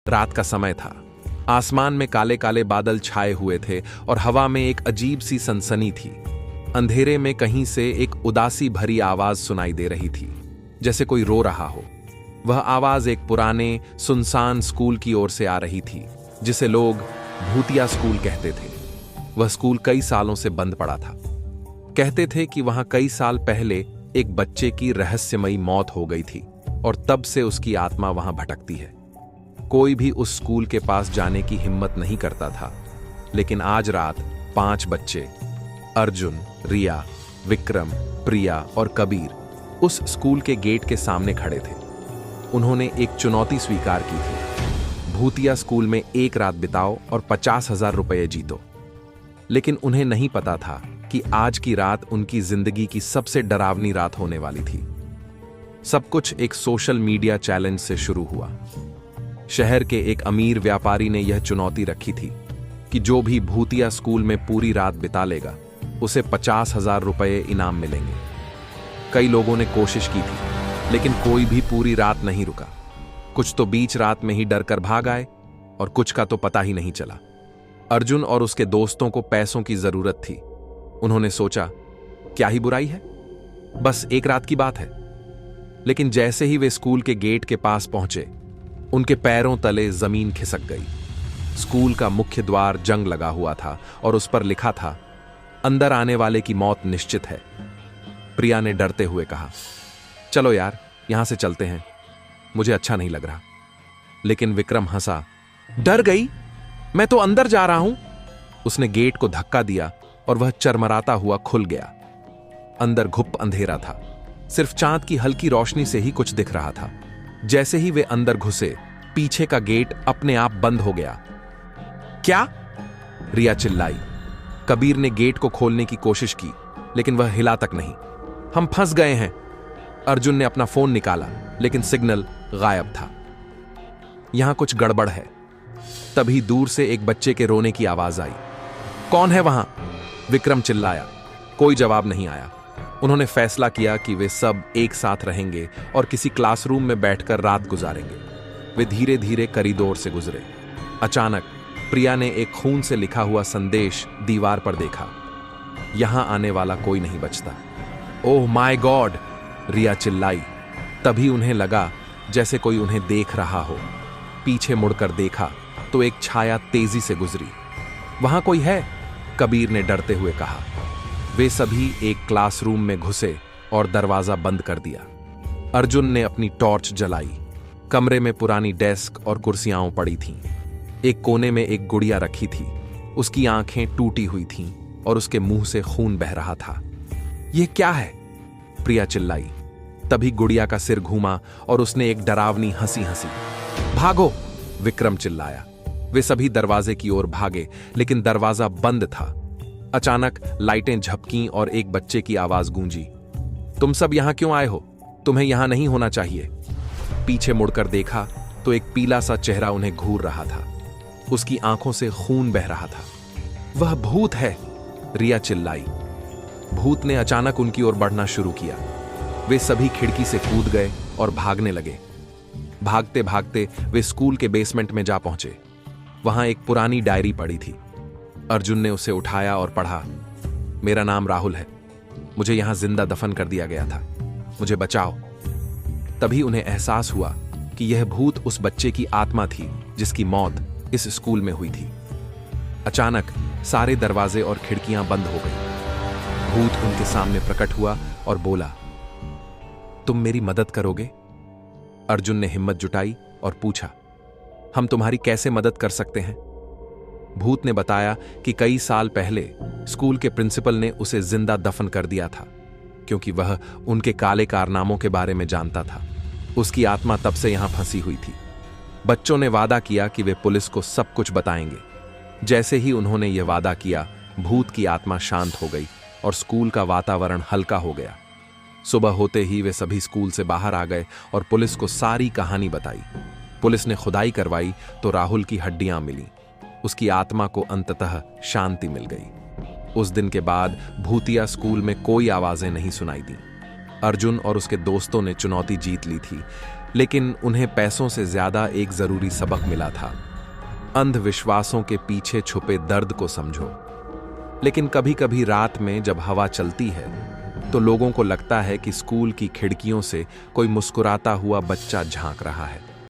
रात का समय था। आसमान में काले काले बादल छाए हुए थे और हवा में एक अजीब सी सनसनी थी। अंधेरे में कहीं से एक उदासी भरी आवाज सुनाई दे रही थी, जैसे कोई रो रहा हो। वह आवाज एक पुराने सुनसान स्कूल की ओर से आ रही थी, जिसे लोग भूतिया स्कूल कहते थे। वह स्कूल कई सालों से बंद पड़ा था। कहते थे कि वहां कई साल पहले एक बच्चे की रहस्यमयी मौत हो गई थी और तब से उसकी आत्मा वहां भटकती है। कोई भी उस स्कूल के पास जाने की हिम्मत नहीं करता था, लेकिन आज रात 5 बच्चे, अर्जुन, रिया, विक्रम, प्रिया और कबीर, उस स्कूल के गेट के सामने खड़े थे। उन्होंने एक चुनौती स्वीकार की थी, भूतिया स्कूल में एक रात बिताओ और 50,000 रुपये जीतो। लेकिन उन्हें नहीं पता था कि आज की रात उनकी जिंदगी की सबसे डरावनी रात होने वाली थी। सब कुछ एक सोशल मीडिया चैलेंज से शुरू हुआ। शहर के एक अमीर व्यापारी ने यह चुनौती रखी थी कि जो भी भूतिया स्कूल में पूरी रात बिता लेगा, उसे 50,000 रुपये इनाम मिलेंगे। कई लोगों ने कोशिश की थी, लेकिन कोई भी पूरी रात नहीं रुका। कुछ तो बीच रात में ही डर कर भाग आए और कुछ का तो पता ही नहीं चला। अर्जुन और उसके दोस्तों को पैसों की जरूरत थी। उन्होंने सोचा, क्या ही बुराई है, बस एक रात की बात है। लेकिन जैसे ही वे स्कूल के गेट के पास पहुंचे, उनके पैरों तले जमीन खिसक गई। स्कूल का मुख्य द्वार जंग लगा हुआ था और उस पर लिखा था, अंदर आने वाले की मौत निश्चित है। प्रिया ने डरते हुए कहा, चलो यार, यहां से चलते हैं, मुझे अच्छा नहीं लग रहा। लेकिन विक्रम हंसा, डर गई, मैं तो अंदर जा रहा हूं। उसने गेट को धक्का दिया और वह चरमराता हुआ खुल गया। अंदर घुप अंधेरा था, सिर्फ चांद की हल्की रोशनी से ही कुछ दिख रहा था। जैसे ही वे अंदर घुसे, पीछे का गेट अपने आप बंद हो गया। क्या? रिया चिल्लाई। कबीर ने गेट को खोलने की कोशिश की, लेकिन वह हिला तक नहीं। हम फंस गए हैं। अर्जुन ने अपना फोन निकाला, लेकिन सिग्नल गायब था। यहां कुछ गड़बड़ है। तभी दूर से एक बच्चे के रोने की आवाज आई। कौन है वहां? विक्रम चिल्लाया। कोई जवाब नहीं आया। उन्होंने फैसला किया कि वे सब एक साथ रहेंगे और किसी क्लासरूम में बैठकर रात गुजारेंगे। वे धीरे धीरे कॉरिडोर से गुजरे। अचानक प्रिया ने एक खून से लिखा हुआ संदेश दीवार पर देखा, यहां आने वाला कोई नहीं बचता। ओह माय गॉड, रिया चिल्लाई। तभी उन्हें लगा जैसे कोई उन्हें देख रहा हो। पीछे मुड़कर देखा तो एक छाया तेजी से गुजरी। वहां कोई है, कबीर ने डरते हुए कहा। वे सभी एक क्लासरूम में घुसे और दरवाजा बंद कर दिया। अर्जुन ने अपनी टॉर्च जलाई। कमरे में पुरानी डेस्क और कुर्सियां पड़ी थीं। एक कोने में एक गुड़िया रखी थी। उसकी आंखें टूटी हुई थीं और उसके मुंह से खून बह रहा था। यह क्या है? प्रिया चिल्लाई। तभी गुड़िया का सिर घूमा और उसने एक डरावनी हंसी हंसी। भागो, विक्रम चिल्लाया। वे सभी दरवाजे की ओर भागे, लेकिन दरवाजा बंद था। अचानक लाइटें झपकीं और एक बच्चे की आवाज गूंजी, तुम सब यहां क्यों आए हो? तुम्हें यहां नहीं होना चाहिए। पीछे मुड़कर देखा तो एक पीला सा चेहरा उन्हें घूर रहा था। उसकी आंखों से खून बह रहा था। वह भूत है, रिया चिल्लाई। भूत ने अचानक उनकी ओर बढ़ना शुरू किया। वे सभी खिड़की से कूद गए और भागने लगे। भागते भागते वे स्कूल के बेसमेंट में जा पहुंचे। वहां एक पुरानी डायरी पड़ी थी। अर्जुन ने उसे उठाया और पढ़ा, मेरा नाम राहुल है, मुझे यहां जिंदा दफन कर दिया गया था, मुझे बचाओ। तभी उन्हें एहसास हुआ कि यह भूत उस बच्चे की आत्मा थी जिसकी मौत इस स्कूल में हुई थी। अचानक सारे दरवाजे और खिड़कियां बंद हो गई। भूत उनके सामने प्रकट हुआ और बोला, तुम मेरी मदद करोगे? अर्जुन ने हिम्मत जुटाई और पूछा, हम तुम्हारी कैसे मदद कर सकते हैं? भूत ने बताया कि कई साल पहले स्कूल के प्रिंसिपल ने उसे जिंदा दफन कर दिया था, क्योंकि वह उनके काले कारनामों के बारे में जानता था। उसकी आत्मा तब से यहां फंसी हुई थी। बच्चों ने वादा किया कि वे पुलिस को सब कुछ बताएंगे। जैसे ही उन्होंने यह वादा किया, भूत की आत्मा शांत हो गई और स्कूल का वातावरण हल्का हो गया। सुबह होते ही वे सभी स्कूल से बाहर आ गए और पुलिस को सारी कहानी बताई। पुलिस ने खुदाई करवाई तो राहुल की हड्डियां मिली। उसकी आत्मा को अंततः शांति मिल गई। उस दिन के बाद भूतिया स्कूल में कोई आवाजें नहीं सुनाई दी। अर्जुन और उसके दोस्तों ने चुनौती जीत ली थी, लेकिन उन्हें पैसों से ज्यादा एक जरूरी सबक मिला था। अंधविश्वासों के पीछे छुपे दर्द को समझो। लेकिन कभी कभी रात में जब हवा चलती है तो लोगों को लगता है कि स्कूल की खिड़कियों से कोई मुस्कुराता हुआ बच्चा झांक रहा है।